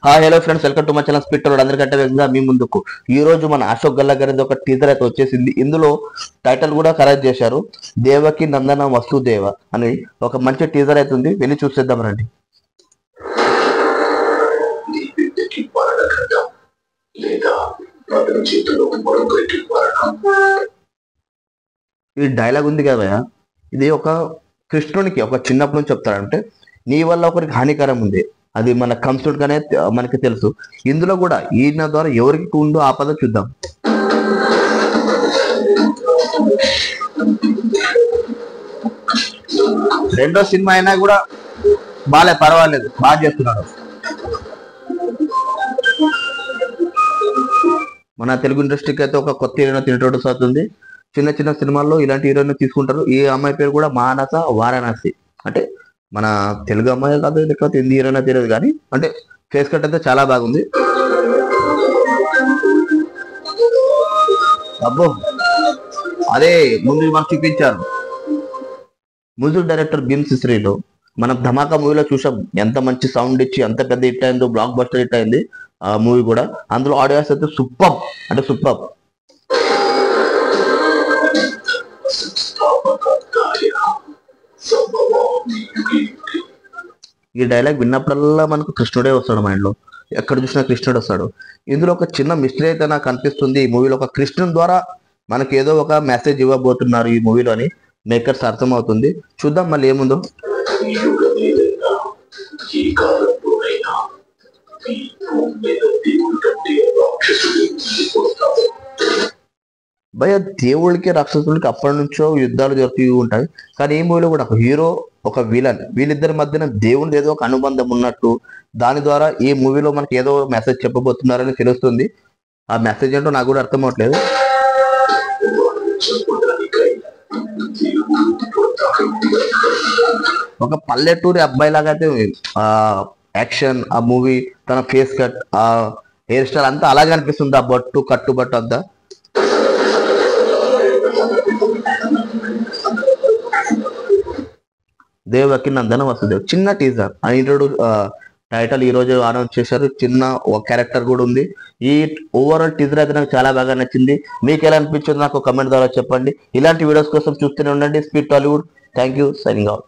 Hello friends, welcome to my channel speed talent. అందరికంటే వేగంగా మీ ముందుకు ఈ రోజు మన అశోక్ గల్లా గారిది ఒక టీజర్ అయితే వచ్చేసింది. ఇందులో టైటిల్ కూడా ఖరారు చేశారు, దేవకి నందన వసుదేవ అని. ఒక మంచి టీజర్ అయితే ఉంది, వెళ్ళి చూసేద్దాం రండి. ఈ డైలాగ్ ఉంది కదా, ఇది ఒక కృష్ణునికి ఒక చిన్నప్పటి నుంచి చెప్తాడంటే, నీ వల్ల ఒకరికి హానికరం ఉంది, అది మన కంసుడిగానే మనకి తెలుసు. ఇందులో కూడా ఈయన ద్వారా ఎవరికి ఉందో ఆపద చూద్దాం. రెండో సినిమా అయినా కూడా పర్వాలేదు, బాగా చేస్తున్నాడు. మన తెలుగు ఇండస్ట్రీకి అయితే ఒక కొత్త హీరోయిన్ ఇంట్రొడ్యూస్ అవుతుంది. చిన్న చిన్న సినిమాల్లో ఇలాంటి హీరోయిన్ తీసుకుంటారు. ఈ అమ్మాయి పేరు కూడా మానస వారణాసి. అంటే మన తెలుగు అమ్మాయి కాదు, లేకపోతే హిందీ హీరోయిన్ తెలియదు, కానీ అంటే ఫేస్ కట్ అయితే చాలా బాగుంది. అబ్బో, అదే ముందు మనకు చూపించారు. మ్యూజిక్ డైరెక్టర్ భీమ్ సిస్రీలో మనం ధమాకా మూవీలో చూసాం, ఎంత మంచి సౌండ్ ఇచ్చి ఎంత పెద్ద హిట్ అయిందో, బ్లాక్ బస్టర్ హిట్ అయింది ఆ మూవీ కూడా. అందులో ఆడియోస్ అయితే సూపర్, అంటే సూపర్. ఈ డైలాగ్ విన్నప్పుడల్లా మనకు కృష్ణుడే వస్తాడు మైండ్లో, ఎక్కడ చూసినా కృష్ణుడు వస్తాడు. ఇందులో ఒక చిన్న మిస్టరీ అయితే నాకు అనిపిస్తుంది. ఈ మూవీలో ఒక కృష్ణుని ద్వారా మనకి ఏదో ఒక మెసేజ్ ఇవ్వబోతున్నారు ఈ మూవీలో అని మేకర్స్ అర్థమవుతుంది. చూద్దాం మళ్ళీ ఏముందో. భయ దేవుళ్ళకి రాక్షసులకి అప్పటి నుంచో యుద్ధాలు జరుగుతూ ఉంటాయి, కానీ ఈ మూవీలో కూడా ఒక హీరో ఒక విలన్, వీళ్ళిద్దరి మధ్యన దేవుని ఏదో ఒక అనుబంధం ఉన్నట్టు, దాని ద్వారా ఈ మూవీలో మనకి ఏదో మెసేజ్ చెప్పబోతున్నారని తెలుస్తుంది. ఆ మెసేజ్ ఏంటో నాకు కూడా అర్థం అవట్లేదు. ఒక పల్లెటూరి అబ్బాయి లాగా అయితే ఆ యాక్షన్, ఆ మూవీ, తన ఫేస్ కట్, ఆ హెయిర్ స్టైల్ అంతా అలాగే అనిపిస్తుంది. ఆ బట్టు కట్టుబట్టు అంతా. దేవకి నందన వసుదేవ్ చిన్న టీజర్ ఇంట్రొడ్యూస్ టైటిల్ ఈ రోజు అనౌన్స్ చేశారు. చిన్న ఒక క్యారెక్టర్ కూడా ఉంది. ఈ ఓవరాల్ టీజర్ అయితే నాకు చాలా బాగా నచ్చింది. మీకు ఎలా అనిపించింది నాకు కమెంట్ ద్వారా చెప్పండి. ఇలాంటి వీడియోస్ కోసం చూస్తూనే ఉండండి speed Tollywood. Thank you, signing out.